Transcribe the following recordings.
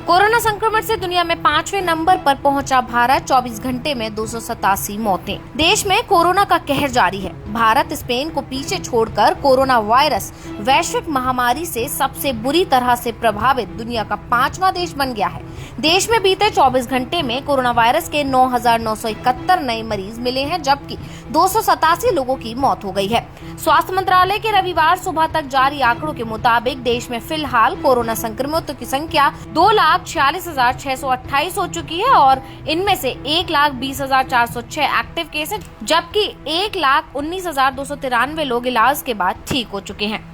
Corona संक्रमण से दुनिया में 5वें नंबर पर पहुंचा भारत। 24 घंटे में 287 मौतें। देश में कोरोना का कहर जारी है। भारत स्पेन को पीछे छोड़कर कोरोना वायरस वैश्विक महामारी से सबसे बुरी तरह से प्रभावित दुनिया का 5वां देश बन गया है। देश में बीते 24 घंटे में कोरोना वायरस के 9,971 नए मरीज मिले हैं, जबकि 287 लोगों की मौत हो गई है। स्वास्थ्य मंत्रालय के रविवार सुबह तक जारी आंकड़ों के मुताबिक देश में फिलहाल कोरोना संक्रमितों की संख्या 2,46,628 हो चुकी है और इनमें से 1,20,406 एक्टिव केस है, जबकि 1,19,293 लोग इलाज के बाद ठीक हो चुके हैं।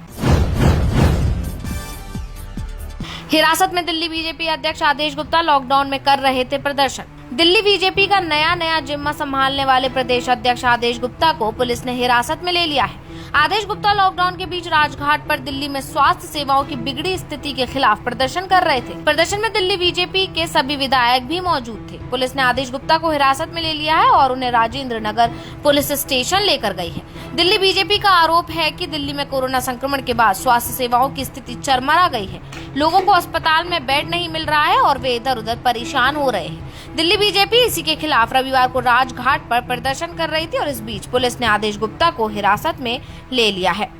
हिरासत में दिल्ली बीजेपी अध्यक्ष आदेश गुप्ता लॉकडाउन में कर रहे थे प्रदर्शन। दिल्ली बीजेपी का नया जिम्मा संभालने वाले प्रदेश अध्यक्ष आदेश गुप्ता को पुलिस ने हिरासत में ले लिया है। आदेश गुप्ता लॉकडाउन के बीच राजघाट पर दिल्ली में स्वास्थ्य सेवाओं की बिगड़ी स्थिति के खिलाफ प्रदर्शन कर रहे थे। प्रदर्शन में दिल्ली बीजेपी के सभी विधायक भी मौजूद थे। पुलिस ने आदेश गुप्ता को हिरासत में ले लिया है और उन्हें राजेंद्र नगर पुलिस स्टेशन लेकर गई है। दिल्ली बीजेपी का आरोप है कि दिल्ली में कोरोना संक्रमण के बाद स्वास्थ्य सेवाओं की स्थिति चरमरा गई है। लोगों को अस्पताल में बेड नहीं मिल रहा है और वे इधर उधर परेशान हो रहे हैं। दिल्ली बीजेपी इसी के खिलाफ रविवार को राजघाट पर प्रदर्शन कर रही थी और इस बीच पुलिस ने आदेश गुप्ता को हिरासत में ले लिया है।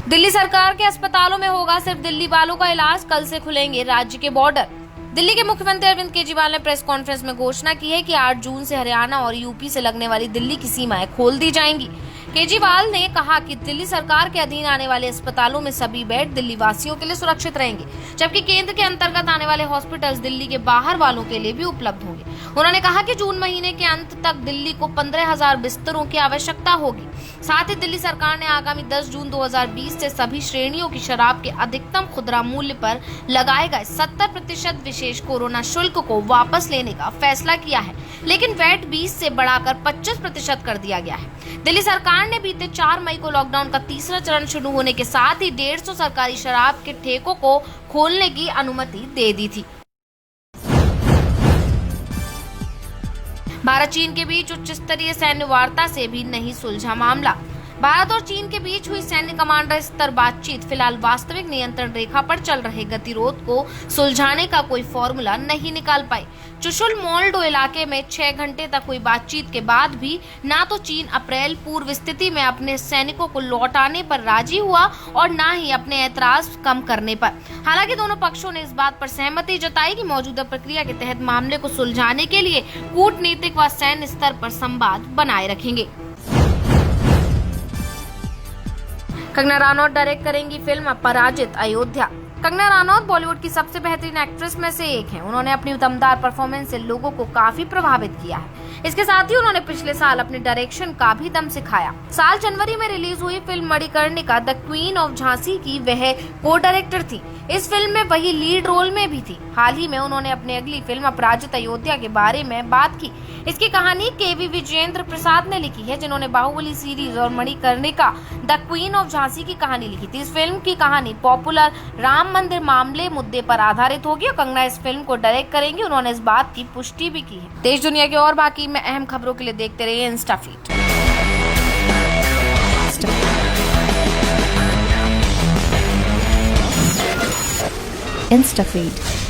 दिल्ली सरकार के अस्पतालों में होगा सिर्फ दिल्ली वालों का इलाज। कल से खुलेंगे राज्य के बॉर्डर। दिल्ली के मुख्यमंत्री अरविंद केजरीवाल ने प्रेस कॉन्फ्रेंस में घोषणा की है कि 8 जून से हरियाणा और यूपी से लगने वाली दिल्ली की सीमाएं खोल दी जाएंगी। केजरीवाल ने कहा कि दिल्ली सरकार के अधीन आने वाले अस्पतालों में सभी बेड दिल्ली वासियों के लिए सुरक्षित रहेंगे, जबकि केंद्र के अंतर्गत आने वाले हॉस्पिटल्स दिल्ली के बाहर वालों के लिए भी उपलब्ध होंगे। उन्होंने कहा कि जून महीने के अंत तक दिल्ली को 15,000 बिस्तरों की आवश्यकता होगी। साथ ही दिल्ली सरकार ने आगामी 10 जून 2020 से सभी श्रेणियों की शराब के अधिकतम खुदरा मूल्य पर लगाए गए 70% विशेष कोरोना शुल्क को वापस लेने का फैसला किया है, लेकिन वैट 20 से बढ़ाकर 25% कर दिया गया है। दिल्ली सरकार ने बीते 4 मई को लॉकडाउन का तीसरा चरण शुरू होने के साथ ही 150 सरकारी शराब के ठेकों को खोलने की अनुमति दे दी थी। भारत चीन के बीच उच्च स्तरीय सैन्य वार्ता से भी नहीं सुलझा मामला। भारत और चीन के बीच हुई सैन्य कमांडर स्तर बातचीत फिलहाल वास्तविक नियंत्रण रेखा पर चल रहे गतिरोध को सुलझाने का कोई फॉर्मूला नहीं निकाल पाई। चुशुल मोल्डो इलाके में 6 घंटे तक हुई बातचीत के बाद भी ना तो चीन अप्रैल पूर्व स्थिति में अपने सैनिकों को लौटाने पर राजी हुआ और ना ही अपने ऐतराज कम करने पर। हालांकि दोनों पक्षों ने इस बात पर सहमति जताई कि मौजूदा प्रक्रिया के तहत मामले को सुलझाने के लिए कूटनीतिक व सैन्य स्तर पर संवाद बनाए रखेंगे। कंगना रनौत डायरेक्ट करेंगी फिल्म अपराजित अयोध्या। कंगना रनौत बॉलीवुड की सबसे बेहतरीन एक्ट्रेस में से एक हैं। उन्होंने अपनी दमदार परफॉर्मेंस से लोगों को काफी प्रभावित किया है। इसके साथ ही उन्होंने पिछले साल अपने डायरेक्शन का भी दम सिखाया। साल जनवरी में रिलीज हुई film Manikarnika the queen of Jhansi की वह को डायरेक्टर थी। इस फिल्म में वही लीड रोल में भी थी। हाल ही में उन्होंने अपनी अगली फिल्म अपराजित अयोध्या के बारे में बात की। इसकी कहानी केवी विजेंद्र प्रसाद ने लिखी है, जिन्होंने बाहुबली सीरीज और Manikarnika the queen of Jhansi की कहानी लिखी थी। इस फिल्म की कहानी पॉपुलर राम मंदिर मामले मुद्दे पर आधारित होगी और कंगना इस फिल्म को डायरेक्ट करेंगी। उन्होंने इस बात की पुष्टि भी की है। देश दुनिया के और बाकी में अहम खबरों के लिए देखते रहिए इंस्टाफीड। InstaFeed.